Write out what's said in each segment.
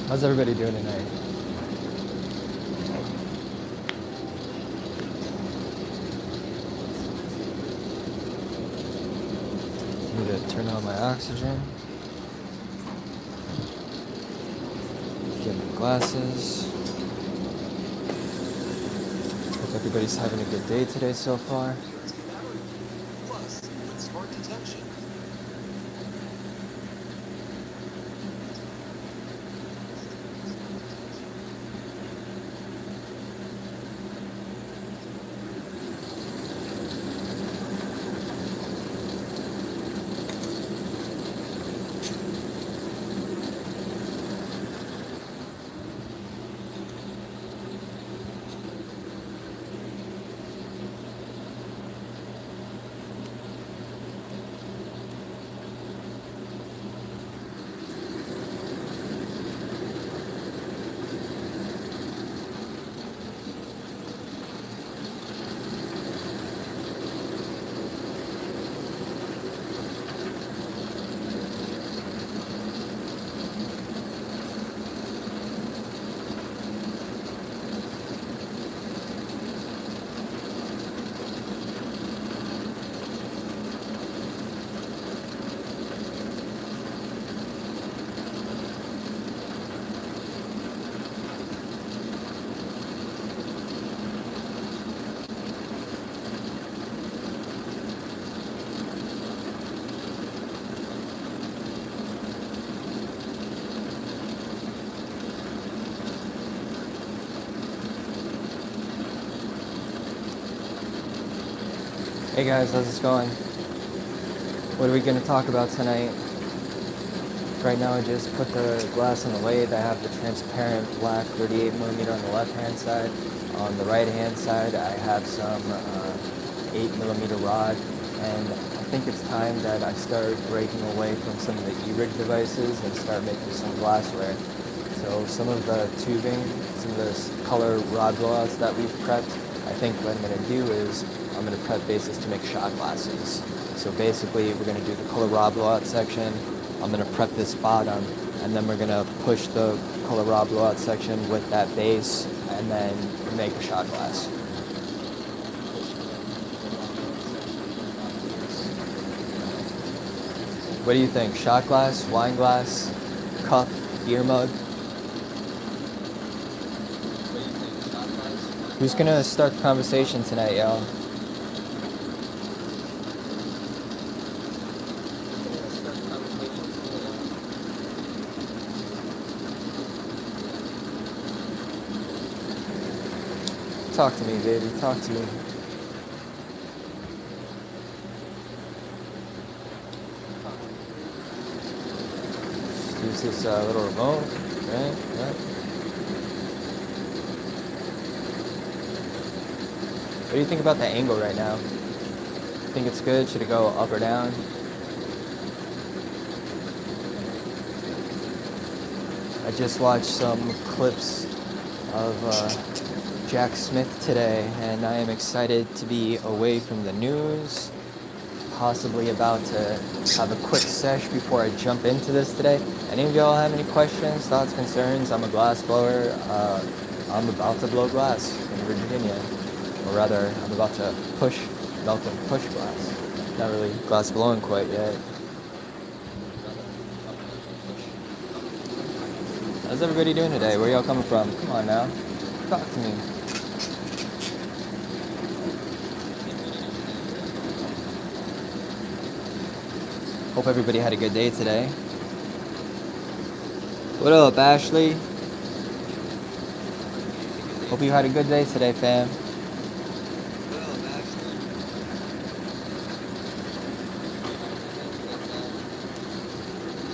How's everybody doing tonight? Need to turn on my oxygen. Get my glasses. Hope everybody's having a good day today so far. Hey guys, how's it going? What are we going to talk about tonight? Right now I just put the glass on the lathe. I have the transparent black 38mm on the left hand side. On the right hand side I have some 8mm rod, and I think it's time that I start breaking away from some of the E-rig devices and start making some glassware. So some of the tubing, some of the color rod blowouts that we've prepped, I think what I'm going to do is I'm going to prep bases to make shot glasses. So basically we're going to do the color rod blowout section. I'm going to prep this bottom, and then we're going to push the color rod blowout section with that base and then make a shot glass. What do you think? Shot glass, wine glass, cup, beer mug? Who's going to start the conversation tonight, y'all? Talk to me, baby. Talk to me. Just use this little remote, right? Yep. What do you think about the angle right now? Think it's good? Should it go up or down? I just watched some clips of Jack Smith today, and I am excited to be away from the news, possibly about to have a quick sesh before I jump into this today. Any of y'all have any questions, thoughts, concerns? I'm a glass blower. I'm about to blow glass in Virginia, or rather, I'm about to melt and push glass. Not really glass blowing quite yet. How's everybody doing today? Where y'all coming from? Come on now, talk to me. Hope everybody had a good day today. What up, Ashley? Hope you had a good day today, fam.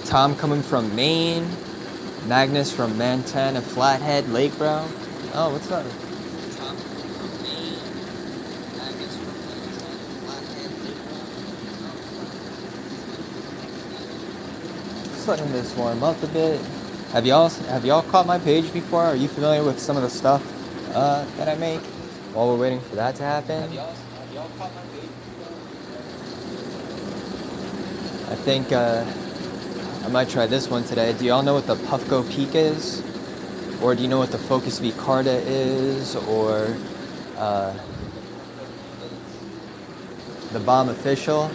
Tom coming from Maine. Magnus from Montana, Flathead, Lake Brown. Oh, what's up? Tom from Maine. Magnus from Montana, Flathead, Lake Brown. Just letting this warm up a bit. Have y'all caught my page before? Are you familiar with some of the stuff that I make? While we're waiting for that to happen. Have y'all caught my page before? I think I might try this one today. Do y'all know what the Puffco Peak is? Or do you know what the Focus V Carta is? Or the Bomb Official?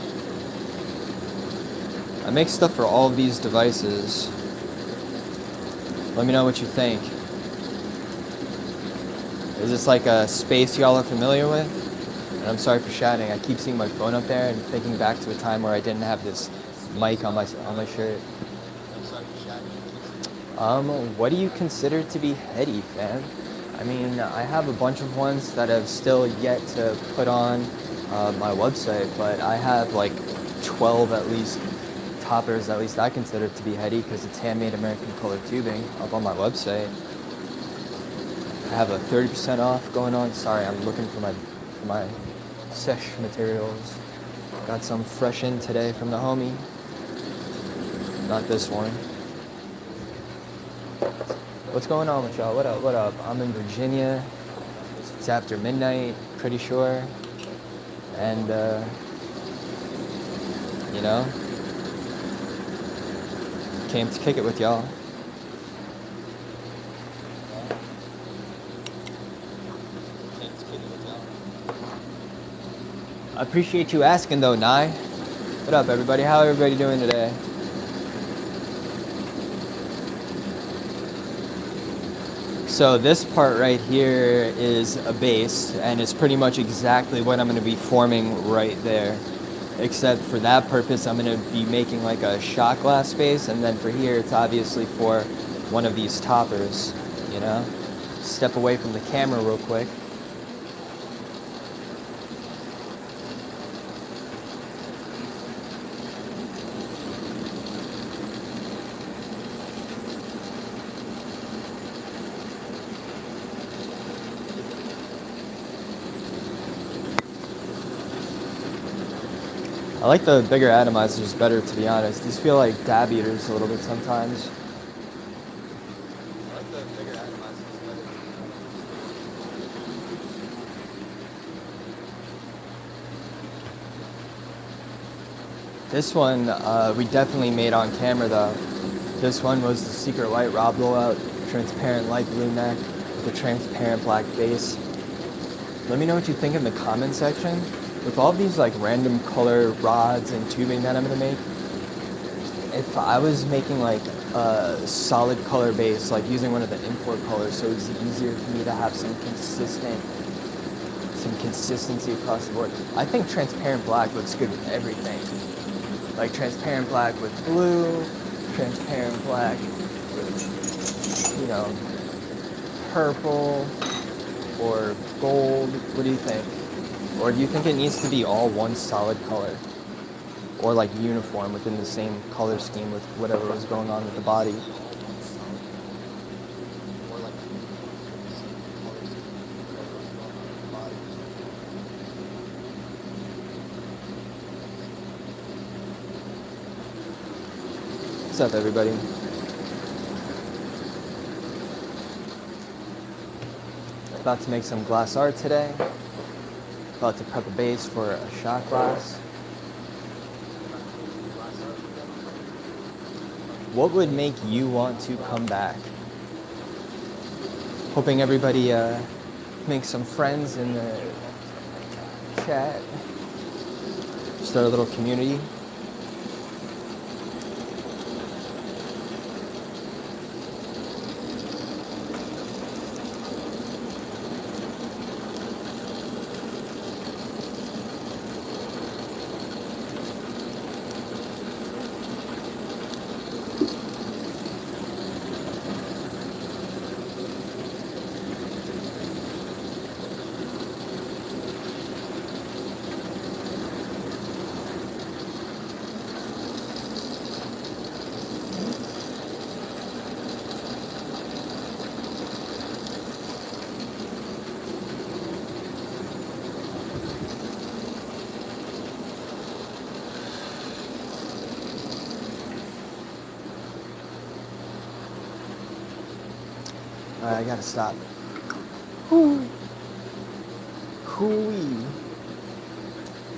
I make stuff for all of these devices. Let me know what you think. Is this like a space y'all are familiar with? And I'm sorry for shouting. I keep seeing my phone up there and thinking back to a time where I didn't have this mic on my shirt. What do you consider to be heady, fam? I mean, I have a bunch of ones that have still yet to put on my website, but I have like 12 at least toppers, at least I consider it to be heady because it's handmade American color tubing up on my website. I have a 30% off going on. Sorry, I'm looking for my sesh materials. Got some fresh in today from the homie. Not this one. What's going on with y'all? What up? What up? I'm in Virginia. It's after midnight, pretty sure. And you know, came to kick it with y'all. I appreciate you asking though, Nye. What up, everybody? How everybody doing today? So this part right here is a base, and it's pretty much exactly what I'm going to be forming right there. Except for that purpose, I'm going to be making like a shot glass base, and then for here, it's obviously for one of these toppers, you know? Step away from the camera real quick. I like the bigger atomizers better, to be honest. These feel like dab eaters a little bit sometimes. I like the bigger atomizers better. This one we definitely made on camera though. This one was the Secret Light raw blowout, transparent light blue neck with a transparent black base. Let me know what you think in the comment section. With all these like random color rods and tubing that I'm gonna make, if I was making like a solid color base, like using one of the import colors, so it's easier for me to have some consistency across the board. I think transparent black looks good with everything. Like transparent black with blue, transparent black with, you know, purple or gold. What do you think? Or do you think it needs to be all one solid color? Or like uniform within the same color scheme with whatever was going on with the body? What's up, everybody? About to make some glass art today. About to prep a base for a shot glass. What would make you want to come back? Hoping everybody makes some friends in the chat. Start a little community. I gotta stop. Hoo-wee.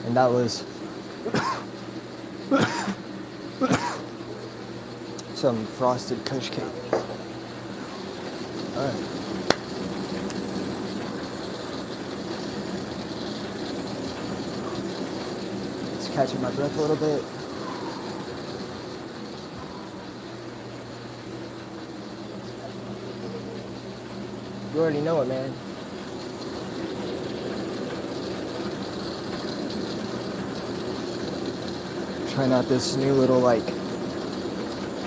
And that was some frosted kush cake. Alright. Just catching my breath a little bit. You already know it, man. Trying out this new little like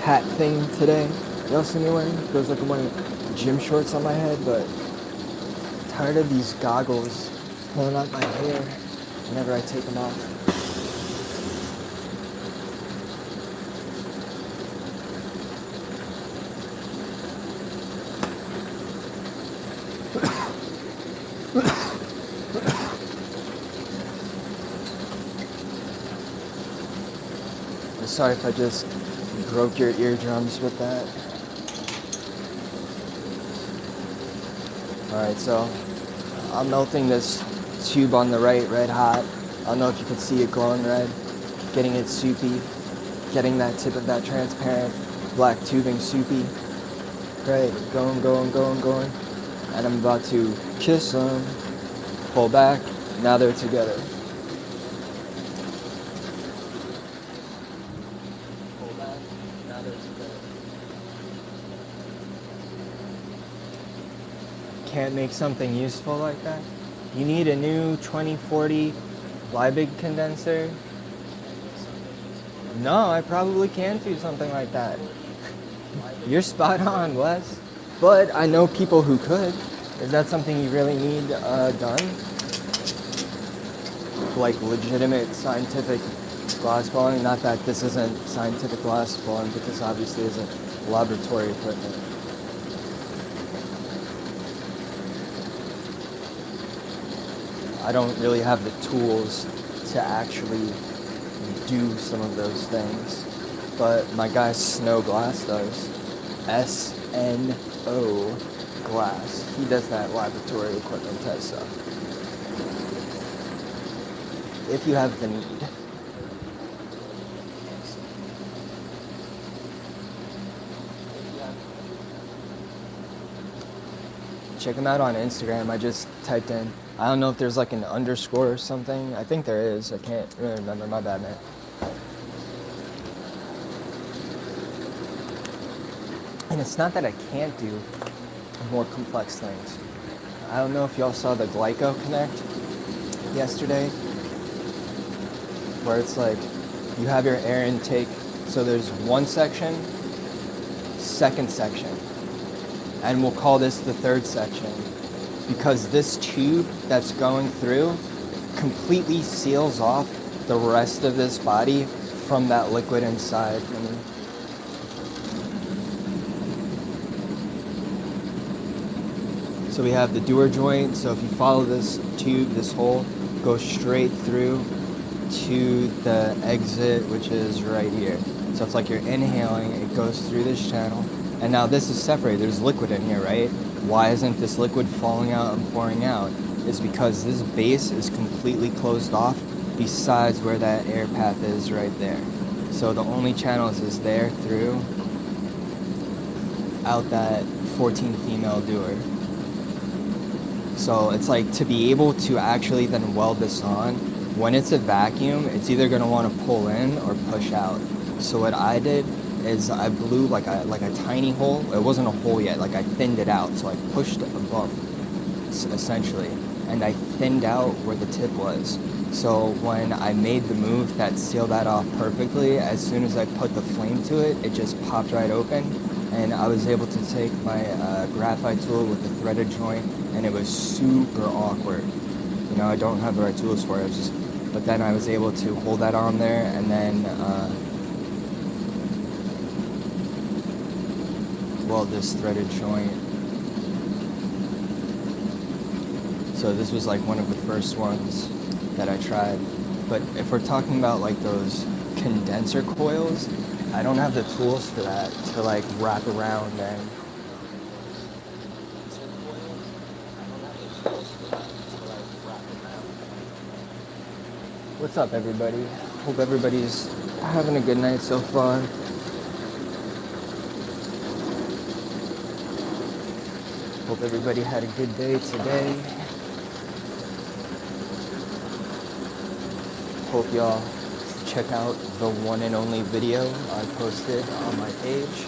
hat thing today. Y'all see me wearing? Feels like I'm wearing gym shorts on my head, but I'm tired of these goggles pulling out my hair whenever I take them off. Sorry if I just broke your eardrums with that. Alright, so I'm melting this tube on the right red hot. I don't know if you can see it glowing red. Getting it soupy. Getting that tip of that transparent black tubing soupy. Right, going. And I'm about to kiss them. Pull back. Now they're together. Can't make something useful like that? You need a new 2040 Liebig condenser? No, I probably can't do something like that. You're spot on, Wes. But I know people who could. Is that something you really need done? Like legitimate scientific glassblowing? Not that this isn't scientific glassblowing, but this obviously isn't laboratory equipment. I don't really have the tools to actually do some of those things, but my guy Snow Glass does. S-N-O Glass. He does that laboratory equipment test stuff. If you have the need. Check him out on Instagram. I just typed in, I don't know if there's like an underscore or something. I think there is. I can't really remember. My bad, man. And it's not that I can't do more complex things. I don't know if y'all saw the Glyco Connect yesterday, where it's like you have your air intake. So there's one section, second section. And we'll call this the third section, because this tube that's going through completely seals off the rest of this body from that liquid inside. So we have the doer joint. So if you follow this tube, this hole goes straight through to the exit, which is right here. So it's like you're inhaling, it goes through this channel. And now this is separated, there's liquid in here, right? Why isn't this liquid falling out and pouring out? Is because this base is completely closed off besides where that air path is right there. So the only channels is there through out that 14 female doer. So it's like to be able to actually then weld this on, when it's a vacuum, it's either gonna wanna pull in or push out. So what I did is I blew like a tiny hole. It wasn't a hole yet, like I thinned it out. So I pushed a bump, essentially, and I thinned out where the tip was. So when I made the move that sealed that off perfectly, as soon as I put the flame to it, it just popped right open. And I was able to take my graphite tool with the threaded joint, and it was super awkward. You know, I don't have the right tools for it, but then I was able to hold that on there, and then weld this threaded joint. So this was like one of the first ones that I tried. But if we're talking about like those condenser coils, I don't have the tools for that to like wrap around and What's up, everybody? Hope everybody's having a good night so far. Hope everybody had a good day today. Hope y'all check out the one and only video I posted on my page.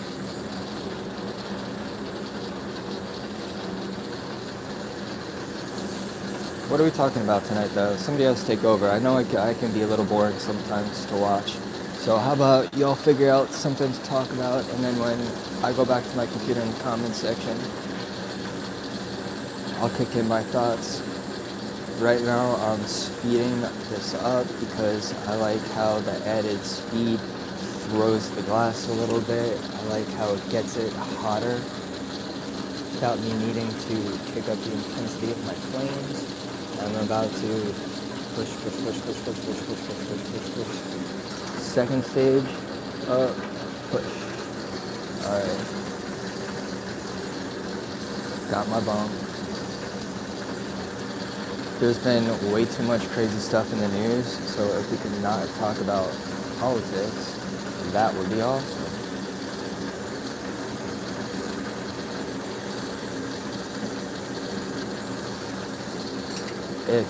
What are we talking about tonight, though? Somebody else take over. I know I can be a little boring sometimes to watch. So how about y'all figure out something to talk about, and then when I go back to my computer in the comments section, I'll kick in my thoughts. Right now, I'm speeding this up because I like how the added speed throws the glass a little bit. I like how it gets it hotter without me needing to kick up the intensity of my flames. I'm about to push. Second stage, up, push. Alright. Got my bump. There's been way too much crazy stuff in the news, so if we could not talk about politics, that would be awesome. If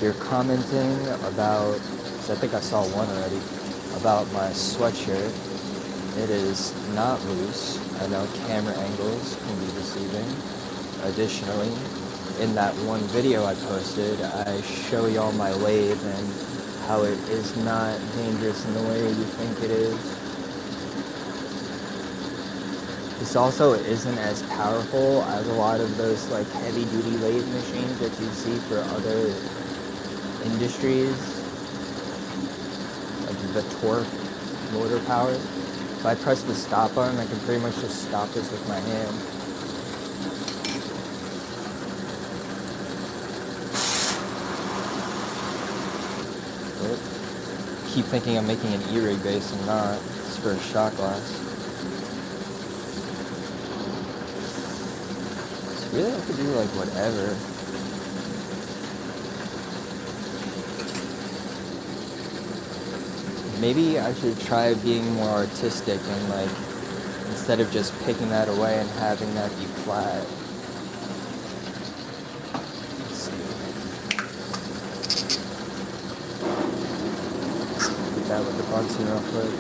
you're commenting about, because I think I saw one already, about my sweatshirt, it is not loose. I know camera angles can be deceiving. Additionally, in that one video I posted, I show y'all my lathe and how it is not dangerous in the way you think it is. This also isn't as powerful as a lot of those like heavy duty lathe machines that you see for other industries, like the torque motor power. If I press the stop button, I can pretty much just stop this with my hand. Keep thinking I'm making an E-rig base, I'm not. It's for a shot glass. So really I could do like whatever. Maybe I should try being more artistic and like, instead of just picking that away and having that be flat. That with the Bunsen real quick.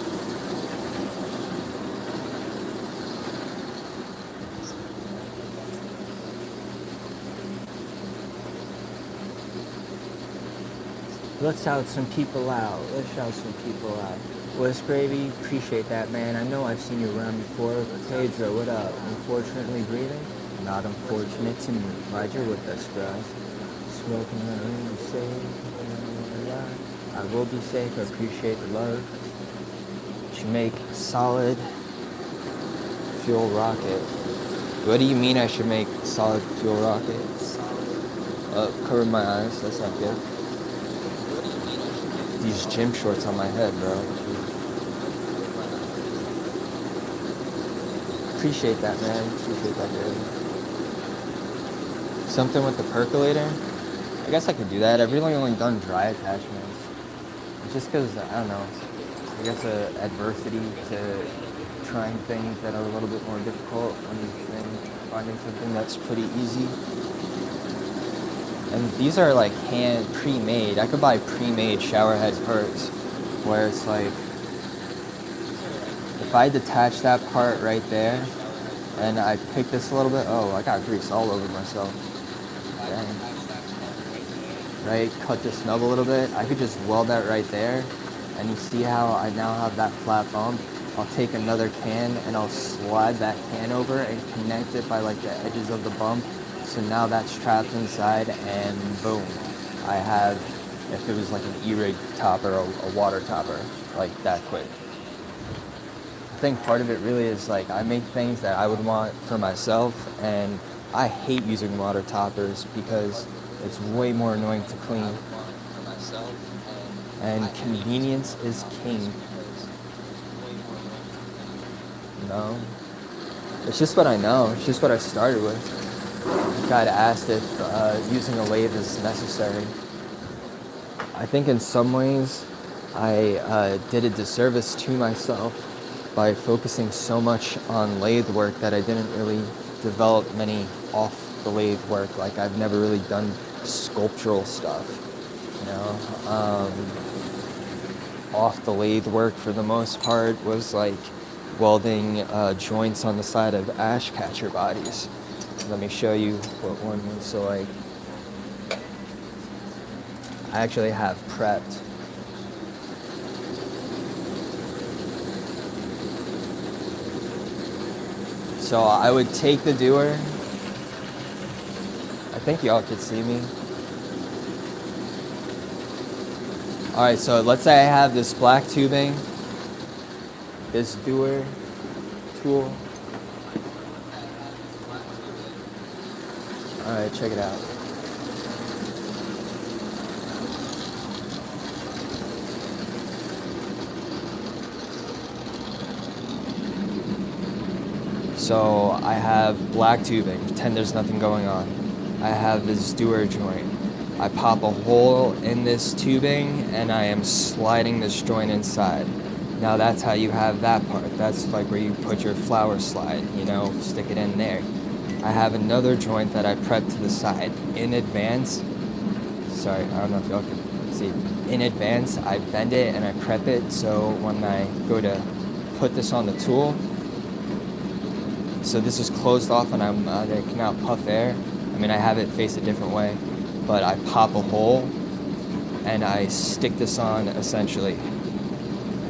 Let's shout some people out. Wes Gravy, appreciate that, man. I know I've seen you around before. Pedro, what up? Unfortunately breathing? Not unfortunate to me. Glad you're with us, bro. Smoking on safe. I will be safe. I appreciate the love. To make solid fuel rocket. What do you mean I should make solid fuel rocket? Cover my eyes. That's not good. These gym shorts on my head, bro. Appreciate that, man. Appreciate that, dude. Something with the percolator? I guess I could do that. I've really only done dry attachments. Just because, I don't know, I guess adversity to trying things that are a little bit more difficult and finding something that's pretty easy. And these are like hand pre-made. I could buy pre-made shower head parts where it's like, if I detach that part right there and I pick this a little bit, oh, I got grease all over myself. Dang. Right, cut this snub a little bit. I could just weld that right there. And you see how I now have that flat bump? I'll take another can and I'll slide that can over and connect it by like the edges of the bump. So now that's trapped inside, and boom, I have, if it was like an E-rig topper or a water topper, like that quick. I think part of it really is like, I make things that I would want for myself, and I hate using water toppers because it's way more annoying to clean. And convenience is king. No, it's just what I know, it's just what I started with. Got asked if using a lathe is necessary. I think in some ways I did a disservice to myself by focusing so much on lathe work that I didn't really developed many off the lathe work. Like I've never really done sculptural stuff, you know. Off the lathe work for the most part was like welding joints on the side of ash catcher bodies. Let me show you what one was. So like, I actually have prepped. So I would take the dewar. I think y'all could see me. All right, so let's say I have this black tubing, this dewar tool. All right, check it out. So I have black tubing, pretend there's nothing going on. I have this dewar joint. I pop a hole in this tubing and I am sliding this joint inside. Now that's how you have that part. That's like where you put your flower slide, you know, stick it in there. I have another joint that I prep to the side. In advance, sorry, I don't know if y'all can see. In advance, I bend it and I prep it so when I go to put this on the tool, so this is closed off and I can now puff air. I mean, I have it face a different way, but I pop a hole and I stick this on essentially.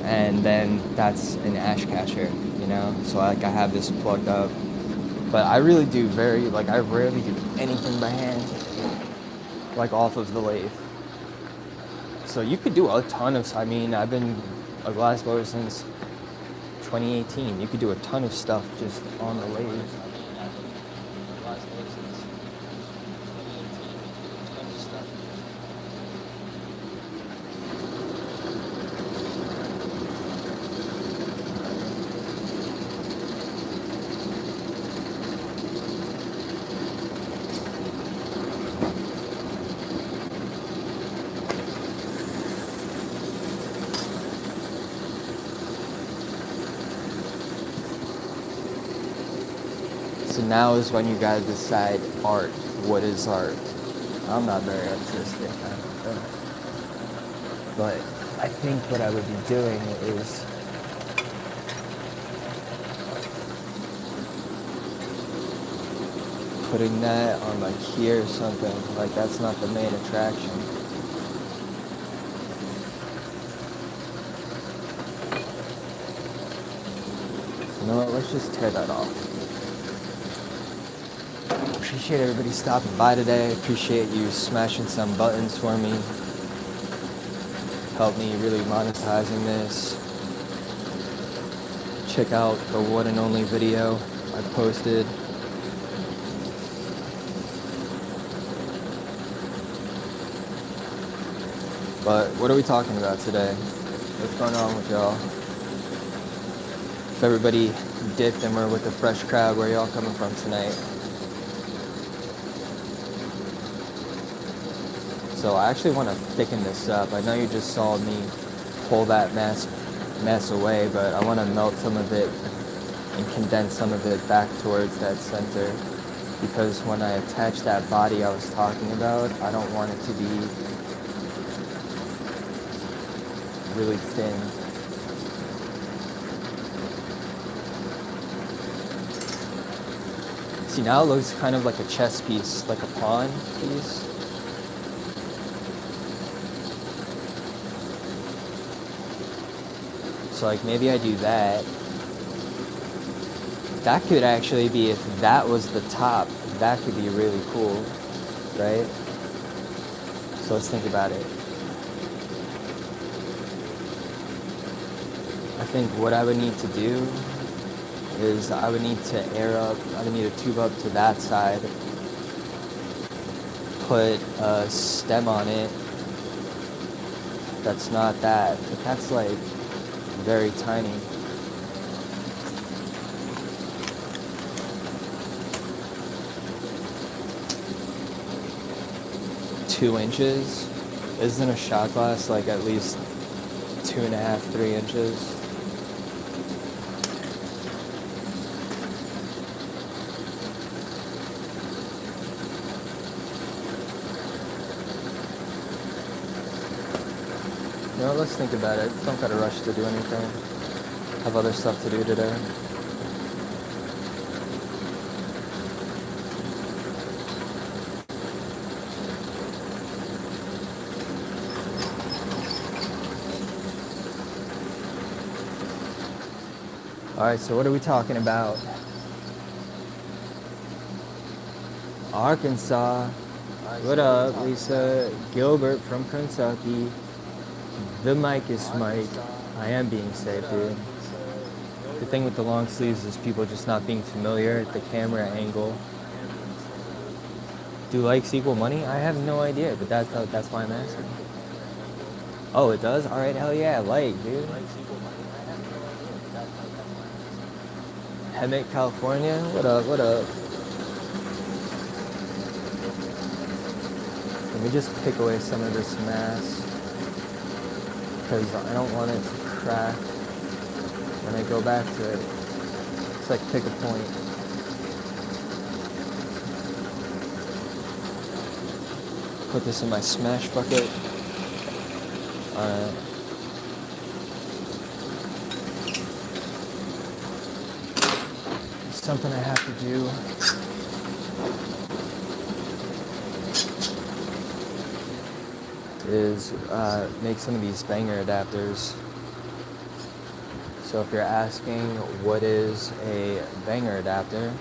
And then that's an ash catcher, you know? So like I have this plugged up, but I really do I rarely do anything by hand, like off of the lathe. So you could do a ton of, I mean, I've been a glassblower since 2018. You could do a ton of stuff just on the lathe. So now is when you guys decide art. What is art? I'm not very artistic, but I think what I would be doing is putting that on like here or something. Like that's not the main attraction. You know what? Let's just tear that off. Appreciate everybody stopping by today. Appreciate you smashing some buttons for me. Help me really monetizing this. Check out the one and only video I posted. But what are we talking about today? What's going on with y'all? If everybody dipped and we're with a fresh crowd, where y'all coming from tonight? So I actually want to thicken this up. I know you just saw me pull that mess away, but I want to melt some of it and condense some of it back towards that center. Because when I attach that body I was talking about, I don't want it to be really thin. See, now it looks kind of like a chess piece, like a pawn piece. So like maybe I do that. That could actually be, if that was the top, that could be really cool, right? So let's think about it. I think what I would need to do is I would need to I would need to tube up to that side, put a stem on it. That's not that, but that's like very tiny. Two inches? Isn't a shot glass like at least 2.5, 3 inches? know, let's think about it. Don't gotta rush to do anything. Have other stuff to do today. Alright, so what are we talking about? Arkansas. What up, Lisa? Gilbert from Kentucky. The mic is Mike. I am being safe, dude. The thing with the long sleeves is people just not being familiar at the camera angle. Do likes equal money? I have no idea, but that's why I'm asking. Oh, it does? Alright, hell yeah, like, dude. Hemet, California? What up, what up? Let me just pick away some of this mass, because I don't want it to crack when I go back to it. It's like pick a point. Put this in my smash bucket. Alright. Something I have to do. Is make some of these banger adapters. So if you're asking what is a banger adapter,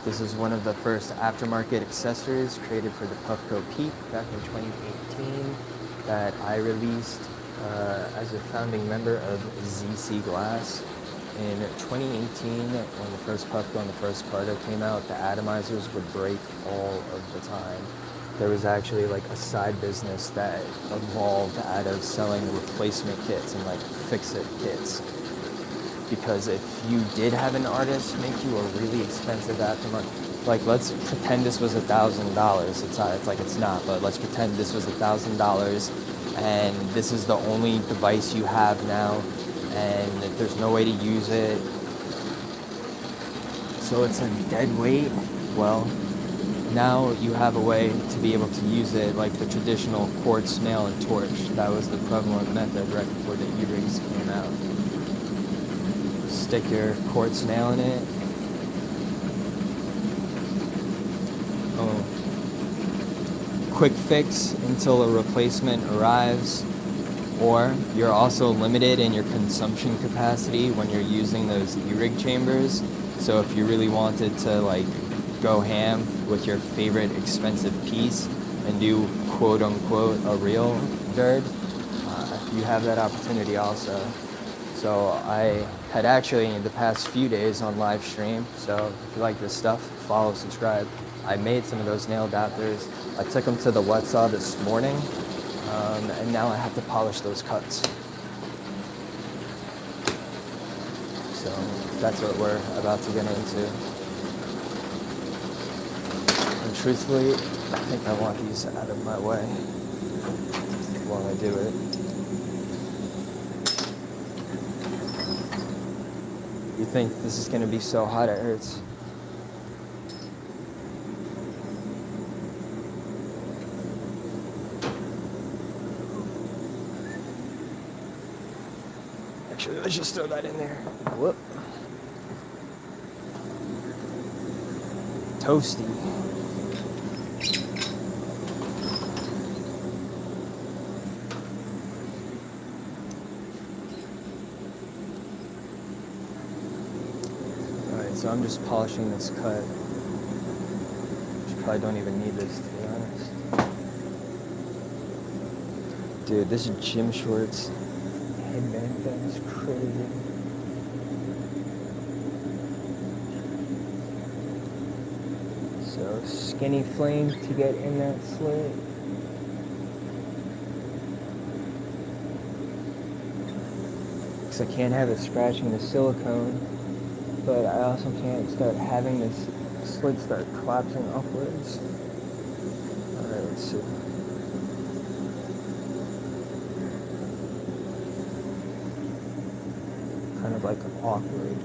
this is one of the first aftermarket accessories created for the Puffco Peak back in 2018 that I released as a founding member of ZC Glass. In 2018, when the first Puffco and the first Carter came out, the atomizers would break all of the time. There was actually like a side business that evolved out of selling replacement kits and like fix-it kits. Because if you did have an artist make you a really expensive aftermarket, like let's pretend this was $1,000. It's not, but let's pretend this was $1,000 and this is the only device you have now and there's no way to use it. So it's a dead weight. Well, now you have a way to be able to use it like the traditional quartz nail and torch. That was the prevalent method right before the E-rigs came out. Stick your quartz nail in it. Boom. Quick fix until a replacement arrives. Or you're also limited in your consumption capacity when you're using those E-rig chambers. So if you really wanted to like go ham with your favorite expensive piece and do quote unquote a real dirt, you have that opportunity also. So I had actually in the past few days on live stream, so if you like this stuff, follow, subscribe. I made some of those nail adapters. I took them to the wet saw this morning, and now I have to polish those cuts. So that's what we're about to get into. And truthfully, I think I want these out of my way while I do it. You think this is going to be so hot it hurts. Actually, let's just throw that in there. Whoop. Toasty. Alright, so I'm just polishing this cut. Which probably don't even need this, to be honest. Dude, this gym shorts headband thing is crazy. So skinny flame to get in that slit. Because I can't have it scratching the silicone, but I also can't start having this slit start collapsing upwards. Alright, let's see. Kind of like awkward.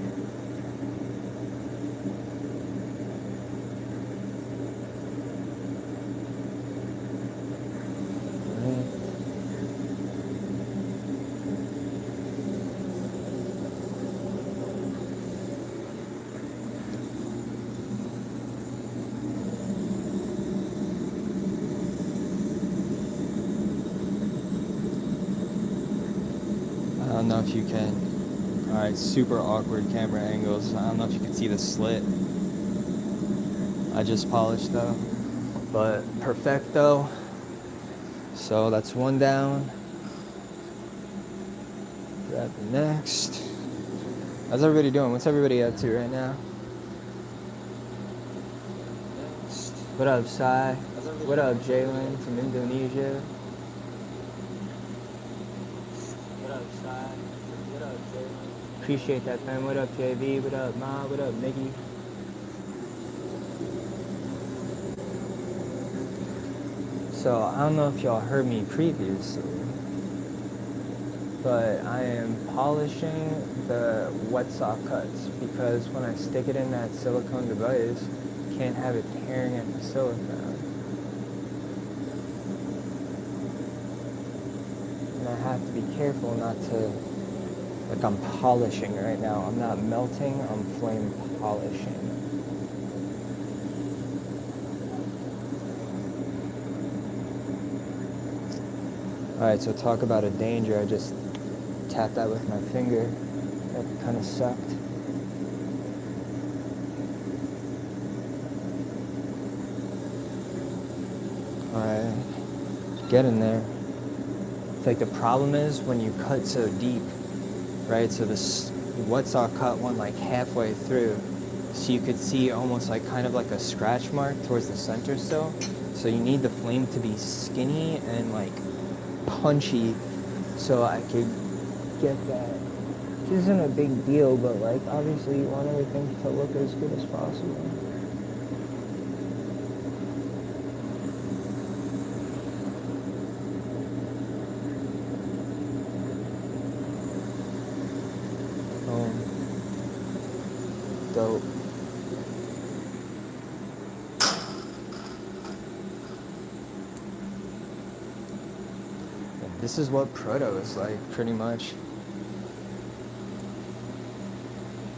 know if you can. Alright, super awkward camera angles. I don't know if you can see the slit. I just polished though. But perfecto. So that's one down. Grab the next. How's everybody doing? What's everybody up to right now? What up, Sai? What up, Jalen from Indonesia? What up, Sai? What up, Jalen? Appreciate that, fam. What up, JV? What up, Ma? What up, Nikki? So, I don't know if y'all heard me previously, but I am polishing the wet saw cuts because when I stick it in that silicone device, I can't have it tearing at the silicone. And I have to be careful not to, like I'm polishing right now. I'm not melting, I'm flame polishing. Alright, so talk about a danger. I just tapped that with my finger. That kind of sucked. Alright, get in there. It's like the problem is when you cut so deep, right? So this wet saw cut went like halfway through. So you could see almost like kind of like a scratch mark towards the center still. So you need the flame to be skinny and like punchy so I could get that. Which isn't a big deal, but like obviously you want everything to look as good as possible. Dope. This is what proto is like, pretty much.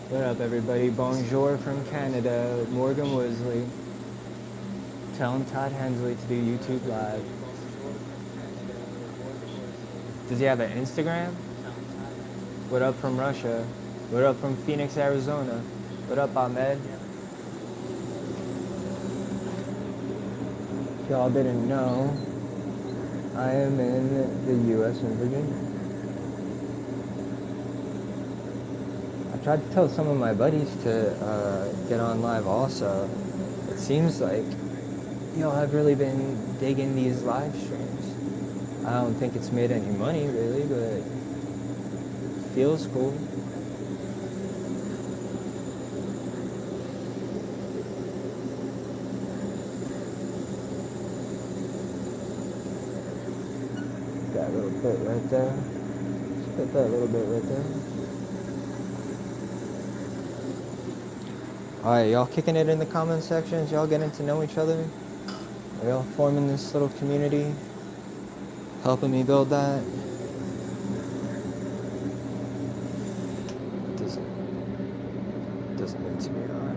What up, everybody? Bonjour from Canada. Morgan Woodsley. Telling Todd Hensley to do YouTube Live. Does he have an Instagram? What up from Russia? What up from Phoenix, Arizona? What up, Ahmed? If y'all didn't know, I am in the U.S. and Virginia. I tried to tell some of my buddies to get on live also. It seems like y'all have really been digging these live streams. I don't think it's made any money really, but it feels cool. That little bit right there. Just put that little bit right there. Alright, y'all kicking it in the comment sections? Y'all getting to know each other? Are y'all forming this little community? Helping me build that? Doesn't need to be on.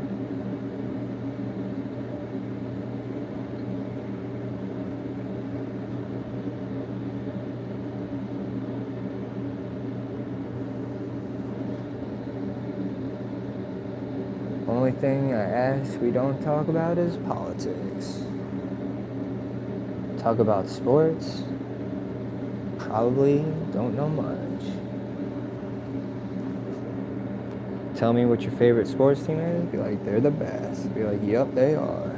Only thing I ask we don't talk about is politics. Talk about sports? Probably don't know much. Tell me what your favorite sports team is. Be like, they're the best. Be like, yep, they are.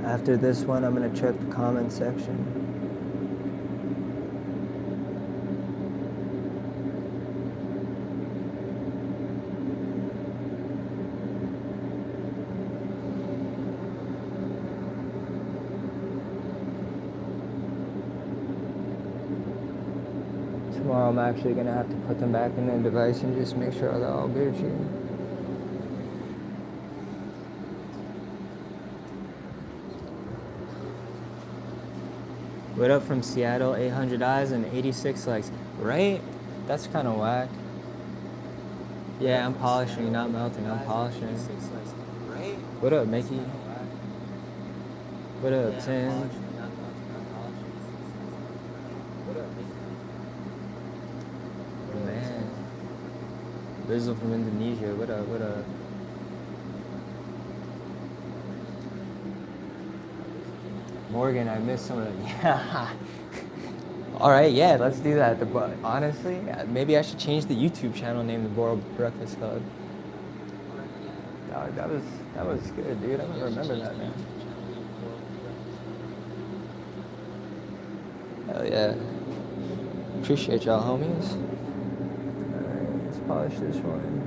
After this one, I'm going to check the comment section. Tomorrow I'm actually going to have to put them back in the device and just make sure they're all Gucci. What up from Seattle? 800 eyes and 86 likes. Right? That's kind of whack. Yeah, I'm polishing, not melting. I'm polishing. What up, Mickey? What up, Tim? Man. Rizzo from Indonesia. What up, what up? Morgan, I missed some of it. Yeah. All right, yeah, let's do that. Honestly, maybe I should change the YouTube channel name to Boral Breakfast Club. Dog, that was good, dude. I don't remember that, man. Hell yeah. Appreciate y'all, homies. All right, let's polish this one.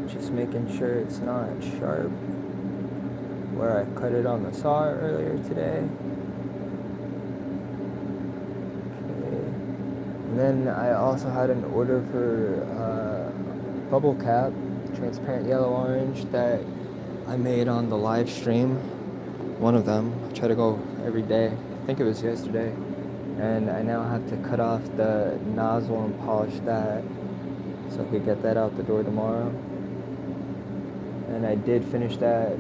Just making sure it's not sharp where I cut it on the saw earlier today. Okay. And then I also had an order for bubble cap, transparent yellow orange that I made on the live stream. One of them. I try to go every day. I think it was yesterday. And I now have to cut off the nozzle and polish that so I could get that out the door tomorrow. And I did finish that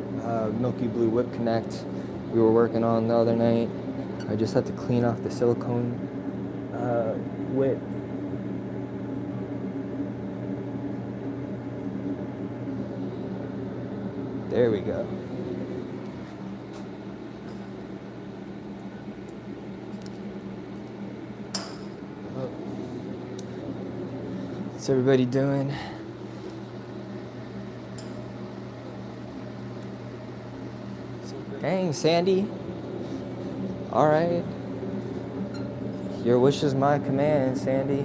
Milky Blue Whip Connect we were working on the other night. I just had to clean off the silicone whip. There we go. What's everybody doing? Dang, Sandy. All right. Your wish is my command, Sandy.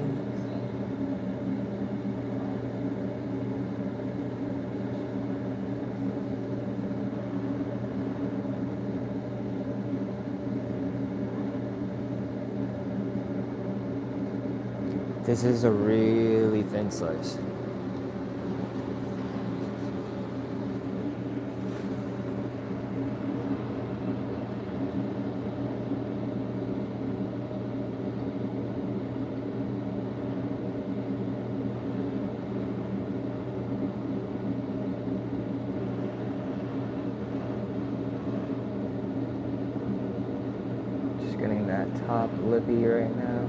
This is a really thin slice. Just getting that top lippy right now.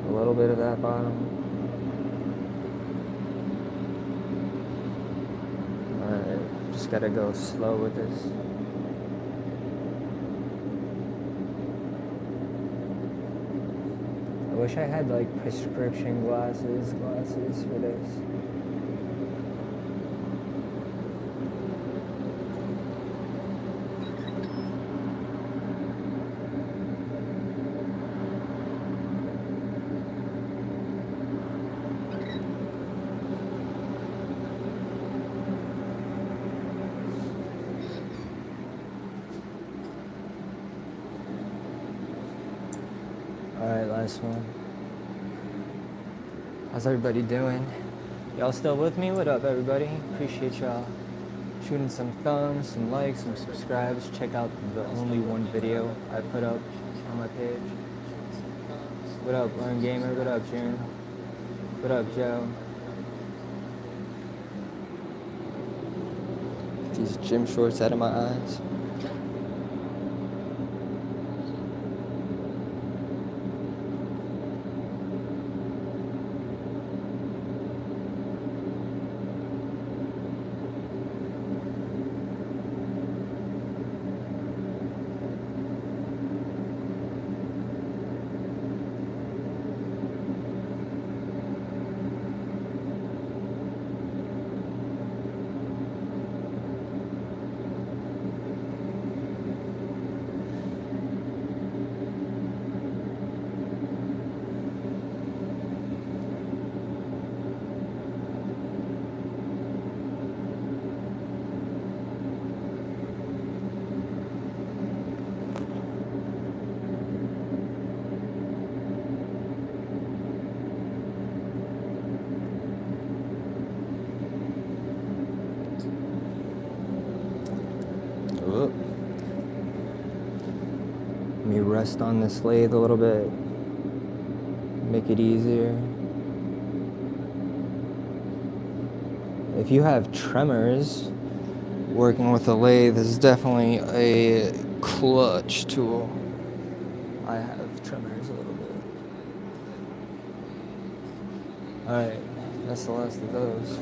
A little bit of that bottom. Alright, just gotta go slow with this. I wish I had like prescription glasses for this. Alright, last one. How's everybody doing? Y'all still with me? What up, everybody? Appreciate y'all shooting some thumbs, some likes, some subscribes. Check out the only one video I put up on my page. What up, Learn Gamer? What up, June? What up, Joe? Get these gym shorts out of my eyes. rest on this lathe a little bit, make it easier. If you have tremors, working with a lathe is definitely a clutch tool. I have tremors a little bit. Alright, that's the last of those.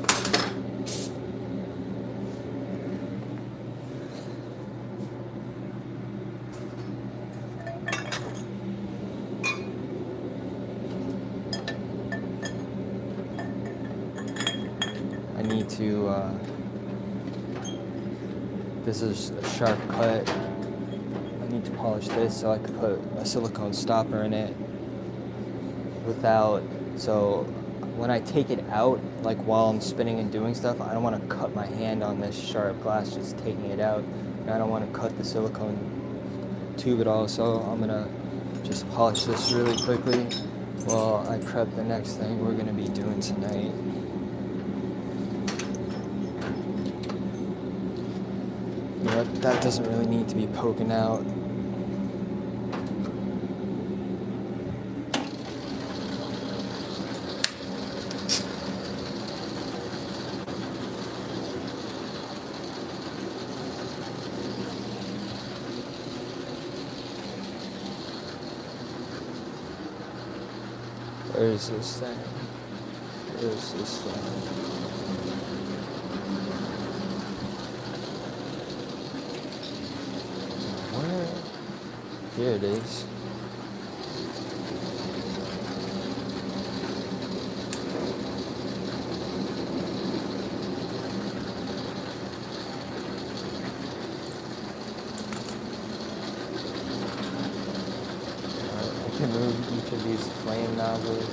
I need to, this is a sharp cut. I need to polish this so I could put a silicone stopper in it without, so when I take it out, like while I'm spinning and doing stuff, I don't want to cut my hand on this sharp glass just taking it out. And I don't want to cut the silicone tube at all, so I'm gonna just polish this really quickly while I prep the next thing we're gonna be doing tonight. But that doesn't really need to be poking out. Where's this thing? Where's this thing? Where? Here it is. I can move each of these flame nozzles.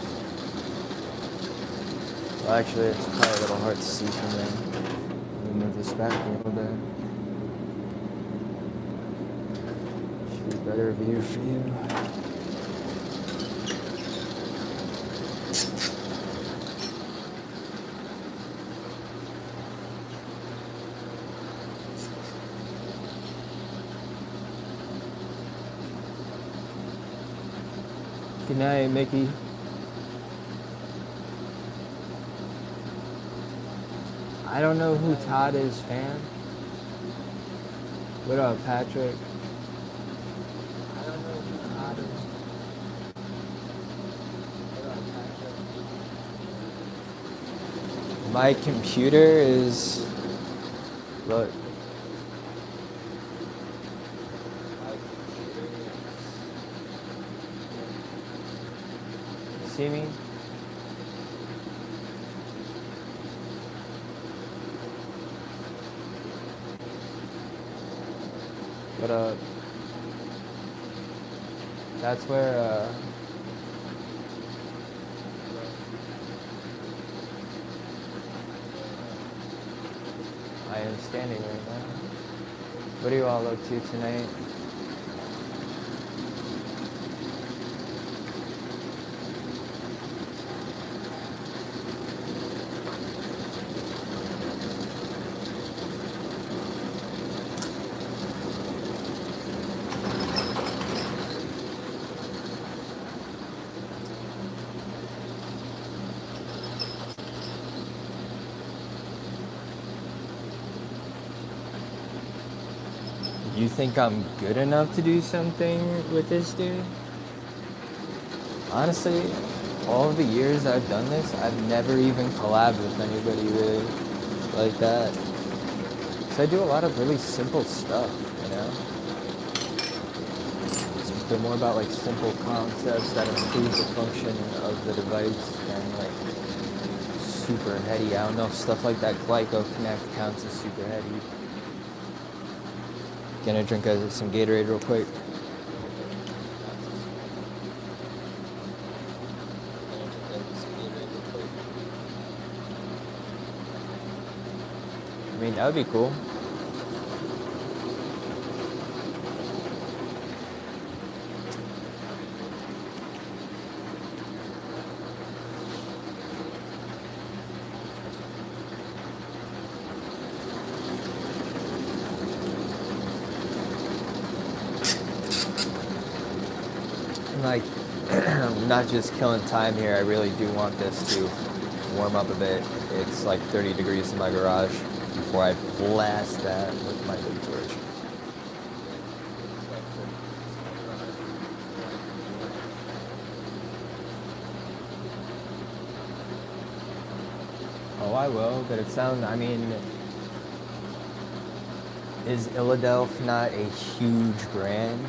Well, actually, it's probably a little hard to see from there. Let me move this back a little bit. Should be a better view for you. Good night, Mickey. I don't know who Todd is, fam. What up, Patrick? I don't know who Todd is. What up, Patrick? My computer is... Look. See me? But that's where I am standing right now. What are you all up to tonight? You think I'm good enough to do something with this, dude? Honestly, all of the years I've done this, I've never even collabed with anybody really like that. So I do a lot of really simple stuff, you know? They're more about like simple concepts that improve the function of the device than like super heady. I don't know if stuff like that Glyco Connect counts as super heady. Gonna drink some Gatorade real quick. I mean, that would be cool. like, not just killing time here. I really do want this to warm up a bit. It's like 30 degrees in my garage before I blast that with my big torch. Oh, I will, but I mean, is Illadelph not a huge brand?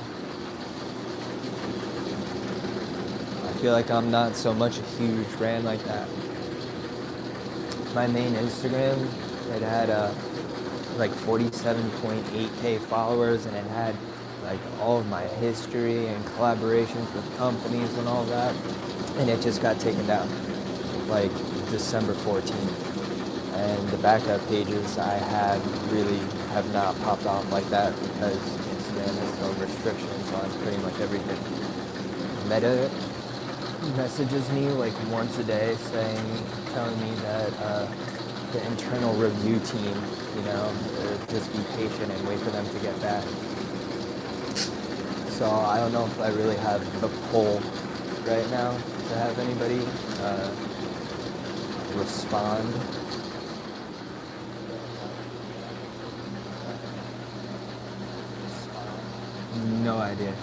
I feel like I'm not so much a huge brand like that. My main Instagram, it had like 47.8K followers, and it had like all of my history and collaborations with companies and all that, and it just got taken down like December 14th. And the backup pages I really have not popped off like that because Instagram has no restrictions on pretty much everything. Meta messages me like once a day telling me that the internal review team, just be patient and wait for them to get back. So I don't know if I really have the pull right now to have anybody respond. No idea.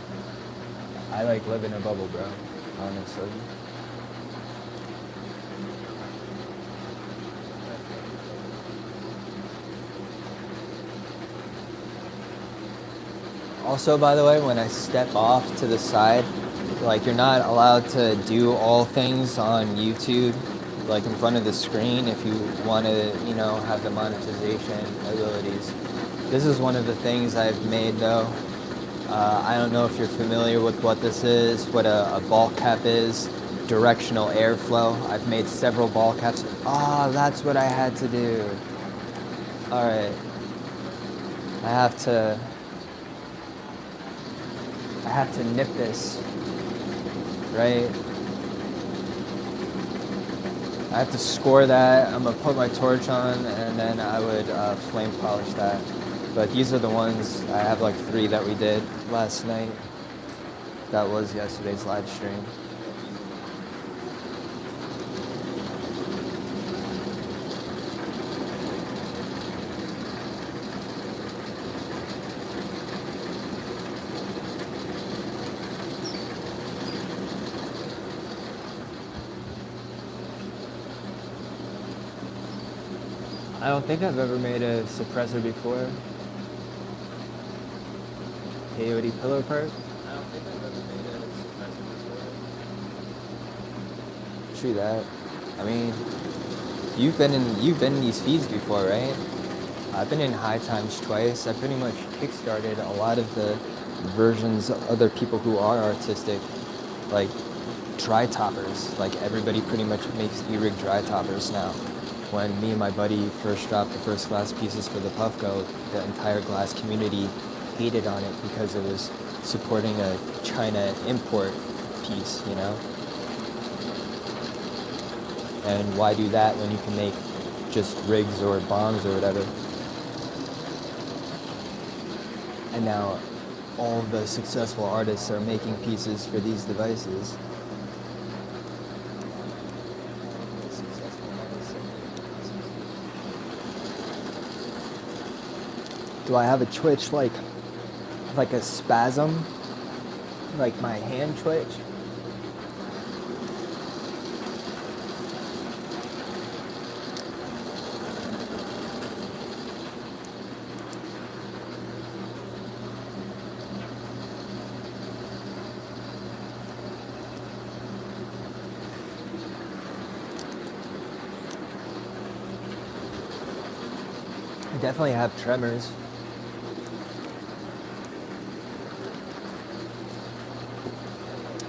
I like live in a bubble, bro, honestly. Also, by the way, when I step off to the side, like you're not allowed to do all things on YouTube, like in front of the screen if you want to, have the monetization abilities. This is one of the things I've made though. I don't know if you're familiar with what this is, what a ball cap is, directional airflow. I've made several ball caps. Ah, that's what I had to do. All right. I have to nip this, right? I have to score that. I'm gonna put my torch on, and then I would flame polish that. But these are the ones, I have like 3 that we did last night. That was yesterday's live stream. I don't think I've ever made a suppressor before. Peyote pillow part? I don't think I've ever made a suppressor before. True that. I mean, you've been in these feeds before, right? I've been in High Times twice. I pretty much kickstarted a lot of the versions of other people who are artistic, like dry toppers. Like everybody pretty much makes e-rig dry toppers now. When me and my buddy first dropped the first glass pieces for the Puffco, the entire glass community hated on it because it was supporting a China import piece, And why do that when you can make just rigs or bombs or whatever? And now all of the successful artists are making pieces for these devices. Do I have a twitch like a spasm? Like my hand twitch? I definitely have tremors.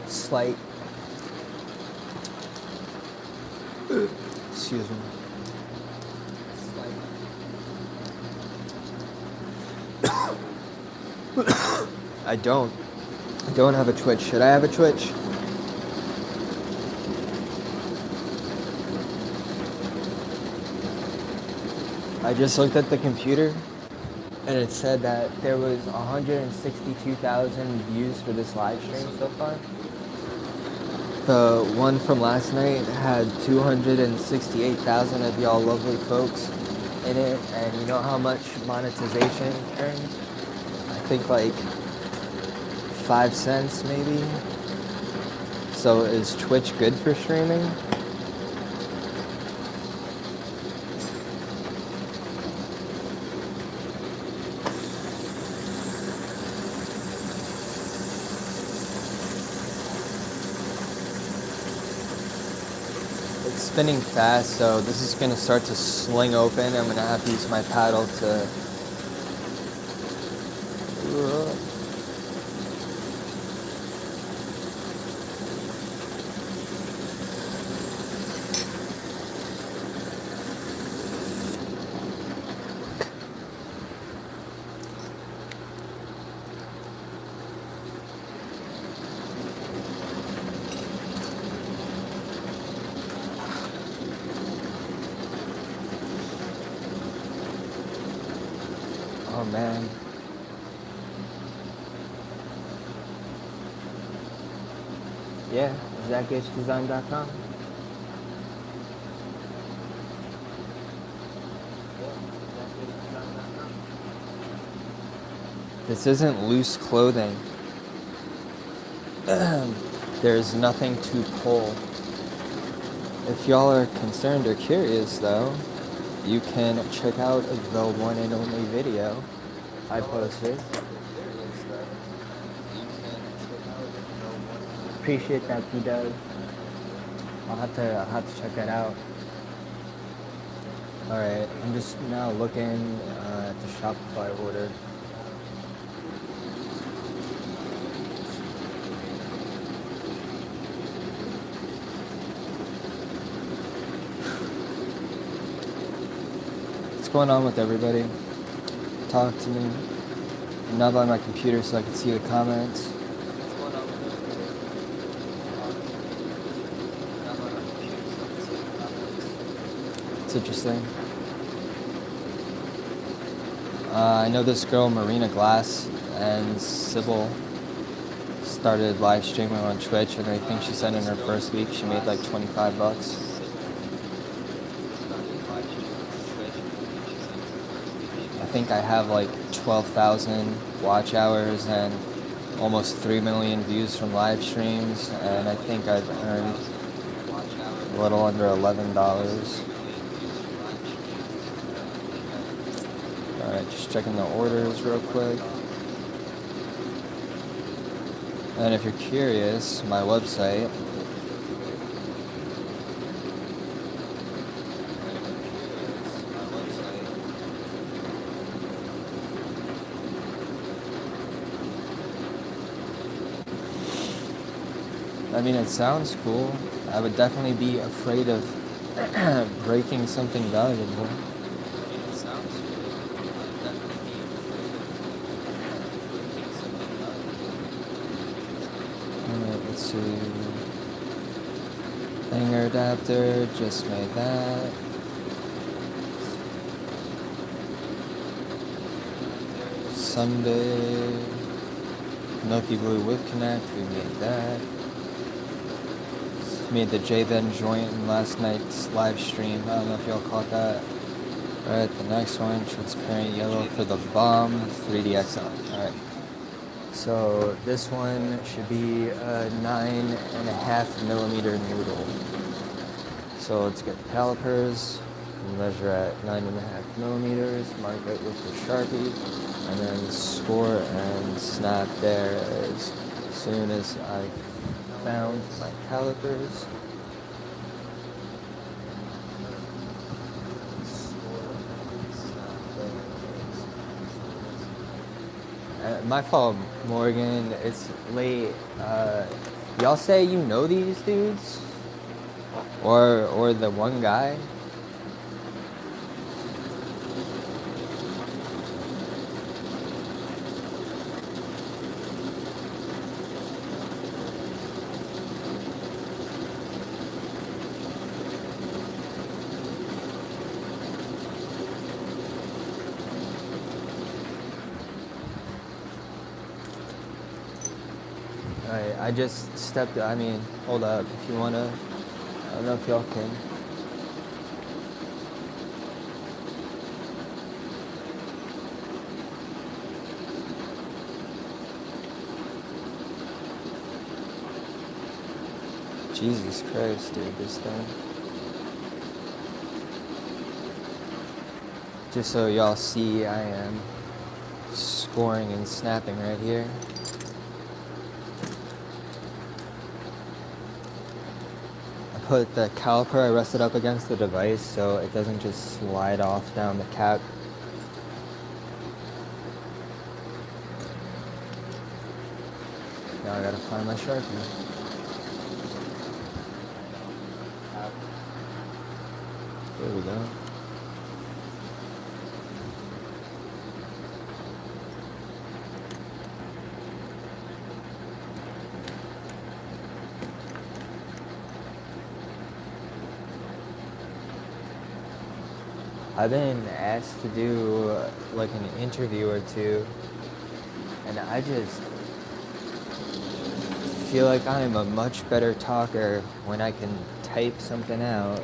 Slight. Excuse me. I don't have a twitch. Should I have a twitch? I just looked at the computer and it said that there was 162,000 views for this live stream so far. The one from last night had 268,000 of y'all lovely folks in it, and you know how much monetization earned? I think like 5 cents maybe. So is Twitch good for streaming? It's spinning fast, so this is going to start to sling open. I'm going to have to use my paddle to... Oh man. Yeah, ZachHDesign.com. This isn't loose clothing. There's nothing to pull. If y'all are concerned or curious though, you can check out the one and only video I posted. Appreciate that, P-Dub. I'll have to check that out. Alright, I'm just now looking at the Shopify order. What's going on with everybody? Talk to me. I'm not by my computer so I can see the comments. It's interesting. I know this girl, Marina Glass, and Sybil started live streaming on Twitch, and I think she said in her first week she made like 25 bucks. I think I have like 12,000 watch hours and almost 3 million views from live streams, and I think I've earned a little under $11. Alright, just checking the orders real quick. And if you're curious, my website, I mean, it sounds cool. I would definitely be afraid of breaking something valuable. Alright, let's see. Hanger adapter, just made that. Sunday. Milky Blue Whip Connect, we made that. Made the J Then joint in last night's live stream. I don't know if y'all caught that. Alright, the next one, transparent yellow for the bomb, 3DXL. Alright. So this one should be a 9.5 millimeter noodle. So let's get the calipers, measure at 9.5 millimeters, mark it with the Sharpie, and then score and snap there as soon as I found my calipers. My fault, Morgan. It's late. Y'all say you know these dudes? Or the one guy? Alright, I just stepped, I mean, hold up, if you wanna, I don't know if y'all can. Jesus Christ, dude, this thing. Just so y'all see, I am scoring and snapping right here. I put the caliper, I rested up against the device so it doesn't just slide off down the cap. Now I gotta find my Sharpie. There we go. I've been asked to do like an interview or two, and I just feel like I'm a much better talker when I can type something out.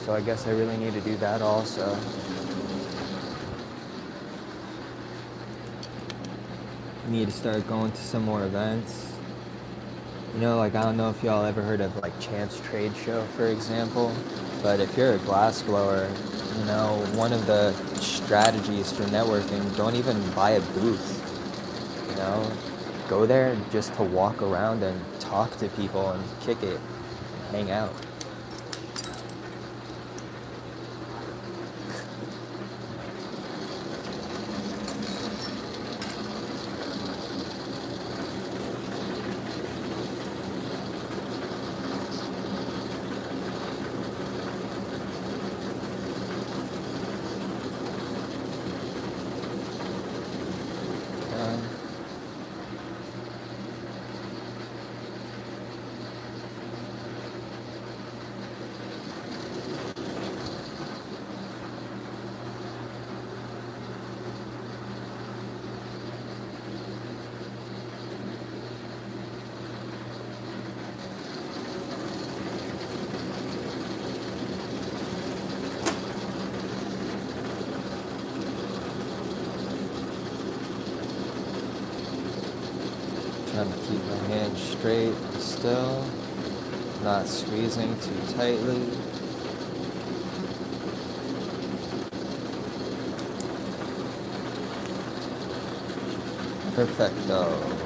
So I guess I really need to do that also. Need to start going to some more events. You know, like, I don't know if y'all ever heard of like Chance Trade Show, for example, but if you're a glass blower, you know, one of the strategies for networking, don't even buy a booth, you know, go there just to walk around and talk to people and kick it, hang out. Trying to keep my hand straight and still, not squeezing too tightly. Perfecto.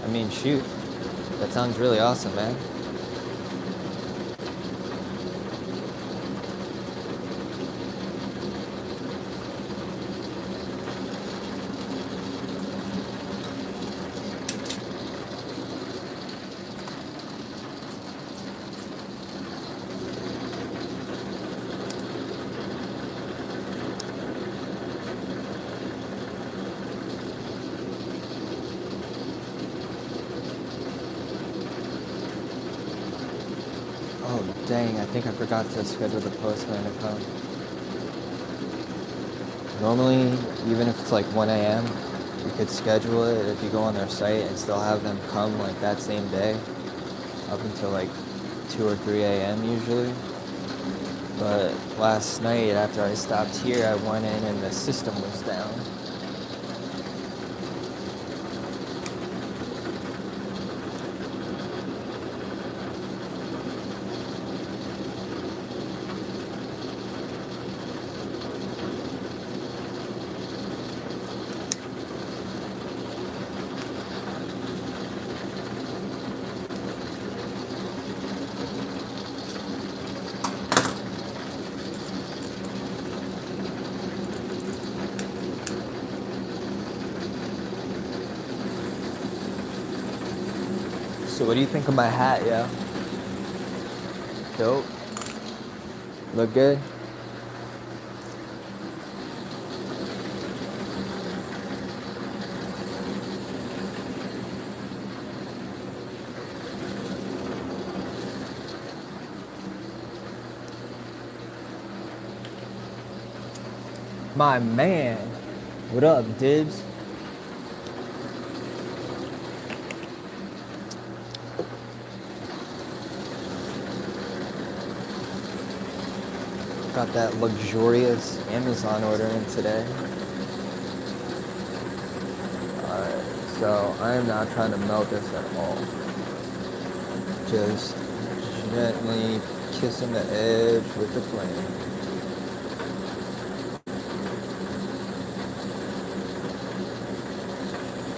I mean, shoot, that sounds really awesome, man. Oh, dang, I think I forgot to schedule the postman to come. Normally, even if it's like 1 a.m., you could schedule it if you go on their site and still have them come like that same day, up until like 2 or 3 a.m. usually. But last night after I stopped here, I went in and the system was down. So what do you think of my hat, yeah? Dope. Look good? My man. What up, Dibs? Got that luxurious Amazon order in today. Alright, so I am not trying to melt this at all. Just gently kissing the edge with the flame.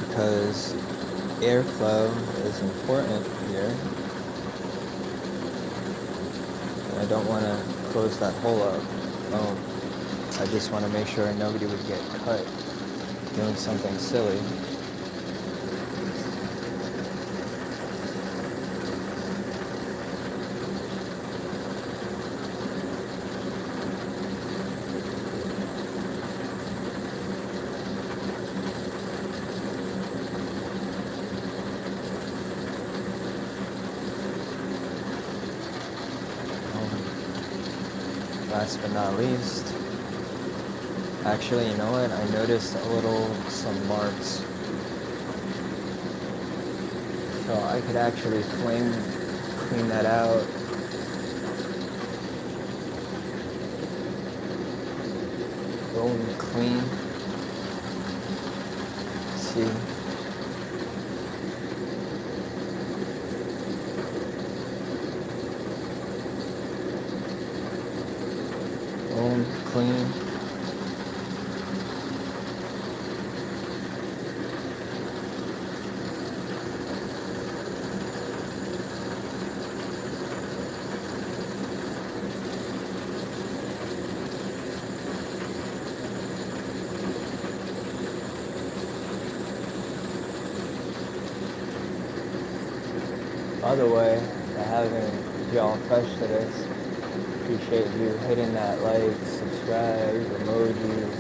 Because airflow is important here. And I don't want to close that hole up. I just want to make sure nobody would get cut doing something silly. Last but not least, actually, you know what? I noticed some marks. So I could actually flame clean that out. Boom, clean. See. Boom, clean. By the way, I haven't y'all fresh to this. Appreciate you hitting that like, subscribe, emojis.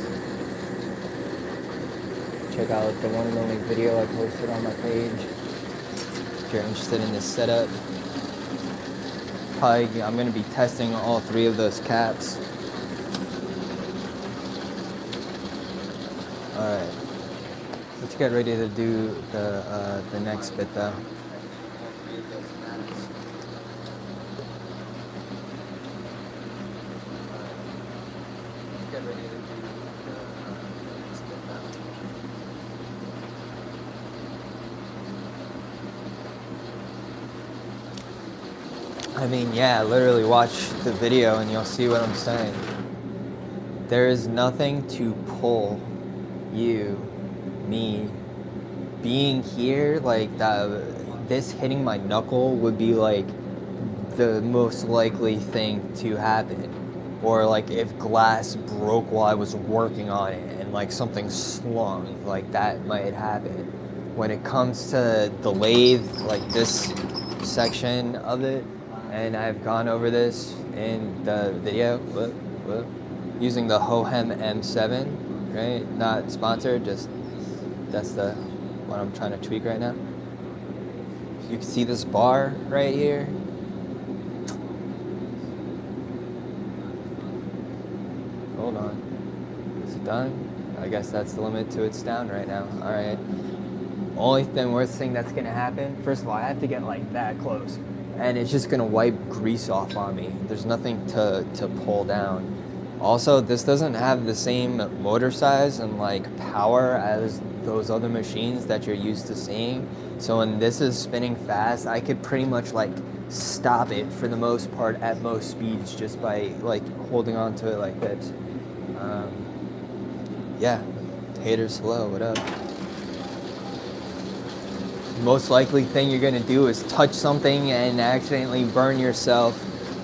Check out the one and only video I posted on my page if you're interested in this setup. Probably, I'm going to be testing all 3 of those caps. Alright, let's get ready to do the next bit though. I mean, yeah, literally watch the video and you'll see what I'm saying. There is nothing to pull you, me, being here, like this hitting my knuckle would be like the most likely thing to happen. Or like if glass broke while I was working on it and like something slung, like that might happen. When it comes to the lathe, like this section of it, and I've gone over this in the video, using the Hohem M7, right? Not sponsored, just that's the what I'm trying to tweak right now. You can see this bar right here. Hold on, is it done? I guess that's the limit to it's down right now. All right. Only thing, worst thing that's gonna happen, first of all, I have to get like that close. And it's just gonna wipe grease off on me. There's nothing to pull down. Also, this doesn't have the same motor size and like power as those other machines that you're used to seeing. So when this is spinning fast, I could pretty much like stop it for the most part at most speeds just by like holding on to it like this. Yeah, haters, hello, what up? Most likely thing you're gonna do is touch something and accidentally burn yourself,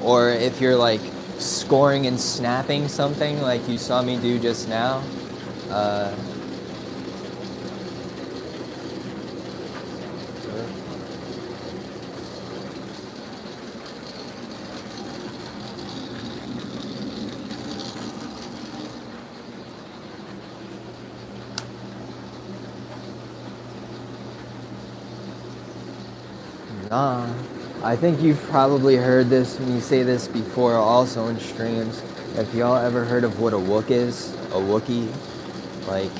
or if you're like scoring and snapping something like you saw me do just now, Nah. I think you've probably heard this when you say this before also in streams. If y'all ever heard of what a wook is, a Wookie, like,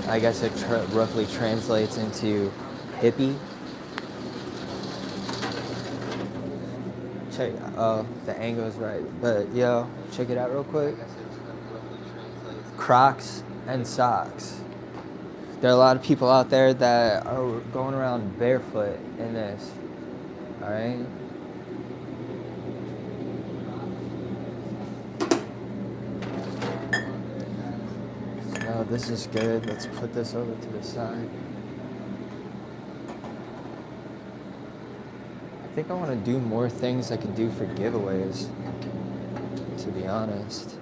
I guess it roughly translates into hippie. Check, the angle's right. But yo, check it out real quick. Crocs and socks. There are a lot of people out there that are going around barefoot in this. Alright? So this is good. Let's put this over to the side. I think I want to do more things I can do for giveaways, to be honest.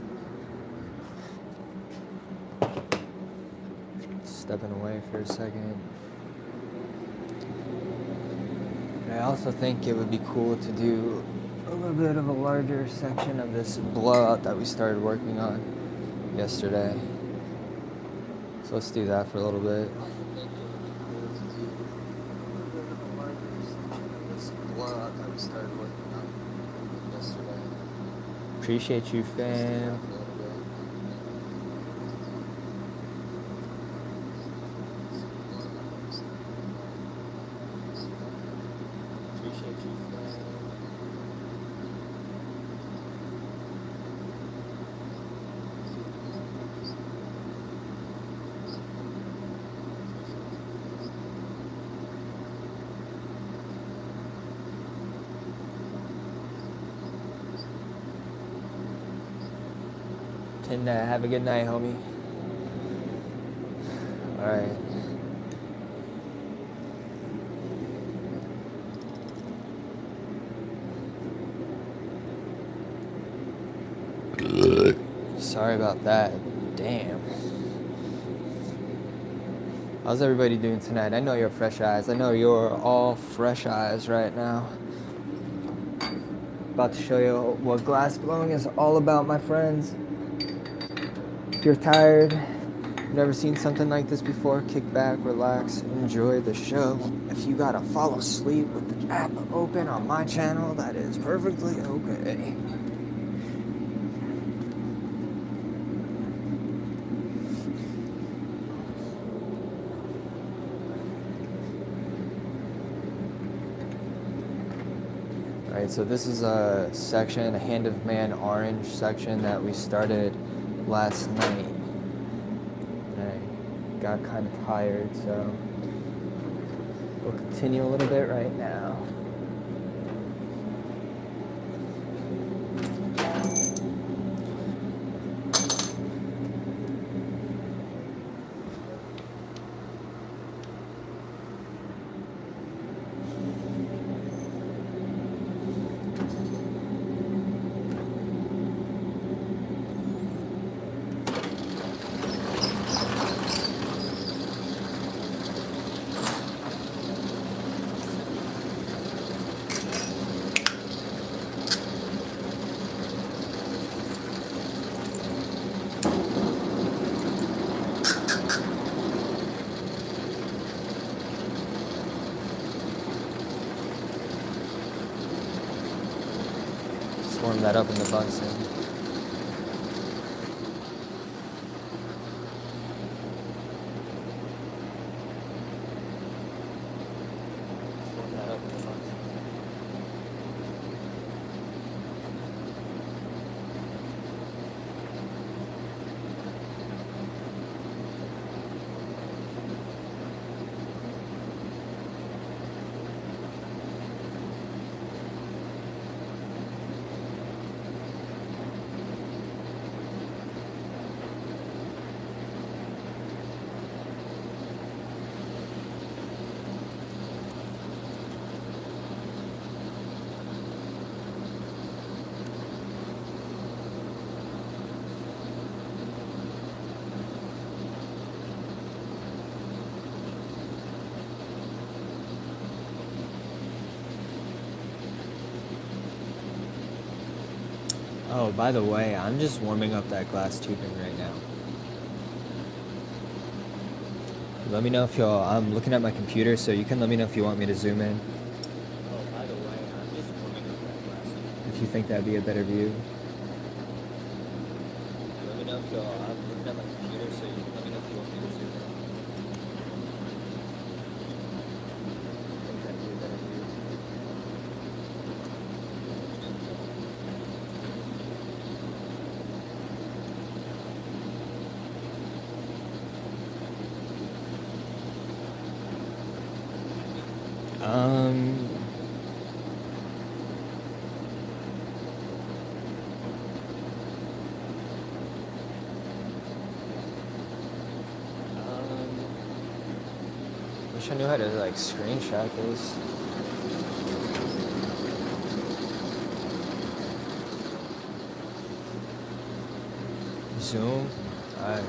Stepping away for a second. I also think it would be cool to do a little bit of a larger section of this blowout that we started working on yesterday. So let's do that for a little bit. Appreciate you, fam. And have a good night, homie. All right. Sorry about that. Damn. How's everybody doing tonight? I know you're fresh eyes. I know you're all fresh eyes right now. About to show you what glass blowing is all about, my friends. If you're tired, you've never seen something like this before, kick back, relax, enjoy the show. If you gotta fall asleep with the app open on my channel, that is perfectly okay. Alright, so this is a section, a Hand of Man orange section that we started last night. I got kind of tired, so we'll continue a little bit right now. Warm that up in the Bunsen. Oh, by the way, I'm just warming up that glass tubing right now. Let me know if y'all, I'm looking at my computer, so you can let me know if you want me to zoom in. you think that'd be a better view? Let me know if you'll, I'm looking at my computer, so you let me know if you want me to zoom in. I think that'd be a better view. Wish I knew how to like screenshot this. Zoom. Alright.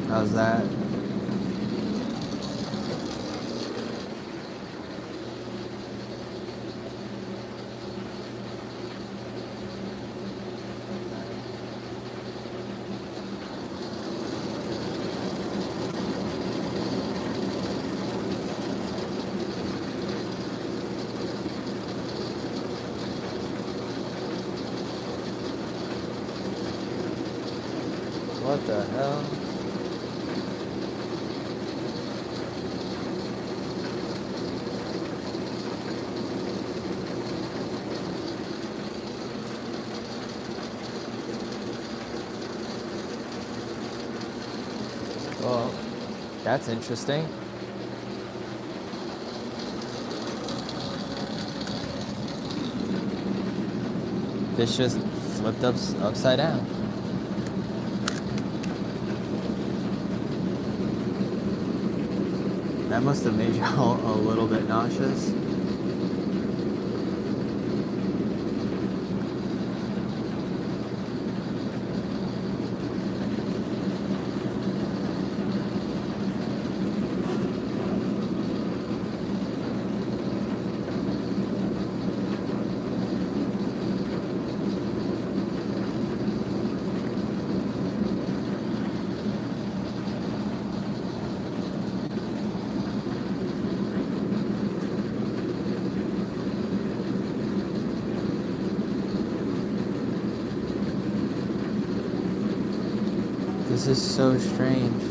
How's that? What the hell? Well, that's interesting. This just flipped upside down. That must have made you all a little bit nauseous. This is so strange.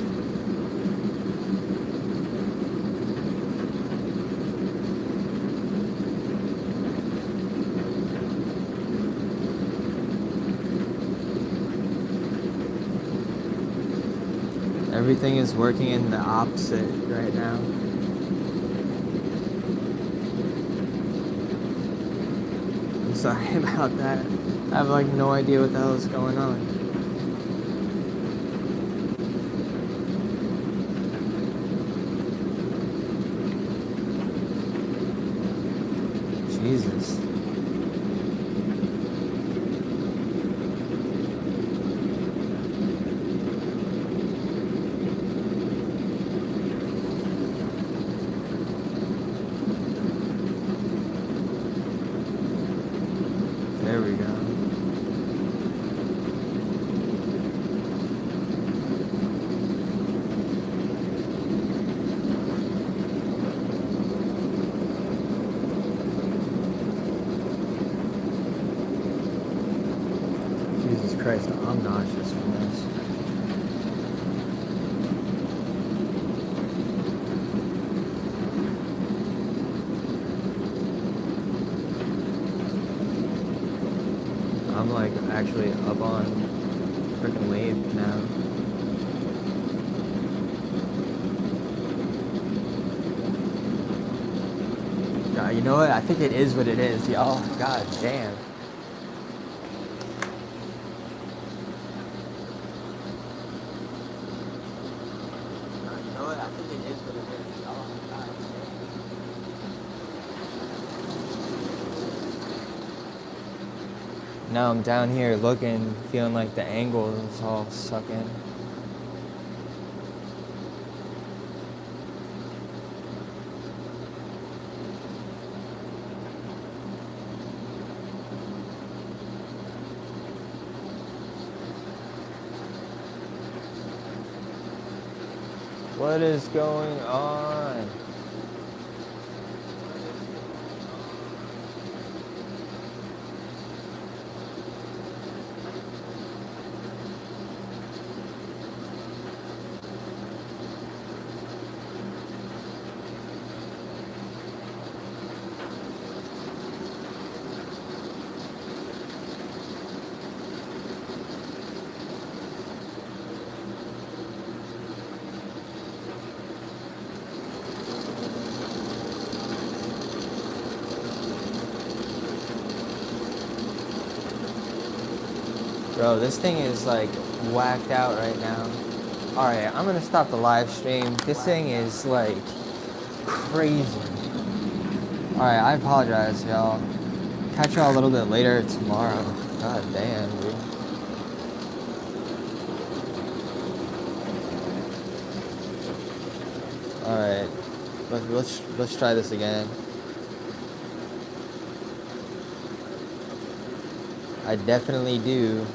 Everything is working in the opposite right now. I'm sorry about that. I have like no idea what the hell is going on. Jesus. There we go. Jesus Christ, I'm nauseous from this. I'm like actually up on freaking Lathe now. God, you know what? I think it is what it is, y'all. God damn. You know what? I think it is what it is, y'all. God damn. Now I'm down here looking, feeling like the angle is all sucking. What is going on? Bro, this thing is like whacked out right now. Alright, I'm gonna stop the live stream. This thing is like crazy. Alright, I apologize, y'all. Catch y'all a little bit later tomorrow. God damn, dude. Alright, let's try this again. I definitely do